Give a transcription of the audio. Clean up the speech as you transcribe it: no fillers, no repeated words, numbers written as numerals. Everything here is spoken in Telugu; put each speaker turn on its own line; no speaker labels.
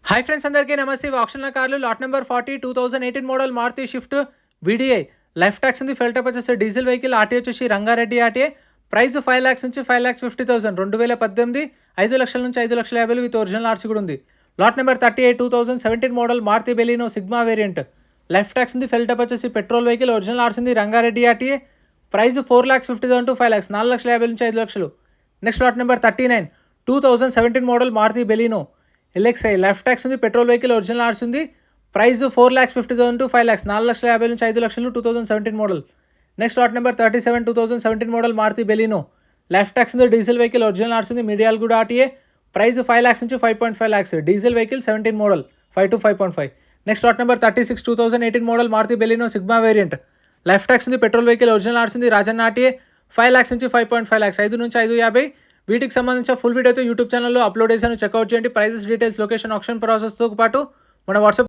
హాయ్ ఫ్రెండ్స్, అందరికీ నమస్తే. ఇవి ఆక్షన్ల కార్లు. Lot number 40 2018 model Maruti Swift VDI. Life tax ఉంది. ఫెల్ టైప్ వచ్చేసి డీజిల్ వెహికల్. ఆర్టీ వచ్చేసి రంగారెడ్డి ఆర్టీఏ. ప్రైస్ 5 lakhs నుంచి 5,50,000. 2018 5 లక్షల నుంచి 5,50,000 విత్ ఒరిజినల్ ఆర్సీ కూడా ఉంది. Lot number 38 2017 model Maruti Baleno sigma variant. Life tax ఉంది. ఫెల్ టైప్ వచ్చేసి పెట్రోల్ వెహికల్. ఒరిజినల్ ఆర్సీ ఉంది. Rangareddy RTA. Price 4,50,000 to 5 lakhs. 4,50,000 నుంచి 5 లక్షలు. Next lot number 39 2017 model Maruti Baleno LXI. Life tax ఉంది. Petrol vehicle. ఒరిజినల్ ఆర్సీ ఉంది. Price 4,50,000 to 5 lakhs. 4,50,000 నుంచి 5 లక్షలు. 2017 model. Next lot number 37 2017 model Maruti Baleno. Life tax ఉంది. Diesel vehicle. ఒరిజినల్ ఆర్సీ ఉంది. మీడియాల్ కూడా ఆర్టీఏ. ప్రైస్ 5 lakhs నుంచి 5.5 lakhs. Diesel vehicle 17 model 5 to 5.5. Next lot number 36 2018 model Maruti Baleno sigma variant. Life tax ఉంది. Petrol vehicle. ఒరిజినల్ ఆర్సీ ఉంది. రాజన్న ఆర్టీఏ. 5 lakhs నుంచి 5.5 lakhs. 5 నుంచి 5,50,000. వీటికి సంబంధించిన ఫుల్ వీడియో అయితే యూట్యూబ్ ఛానల్లో అప్లోడ్ చేశాను. చెక్అవుట్ చేయండి. ప్రైజెస్, డీటెయిల్స్, లొకేషన్, ఆప్షన్ ప్రాసెస్తో పాటు మన వాట్సాప్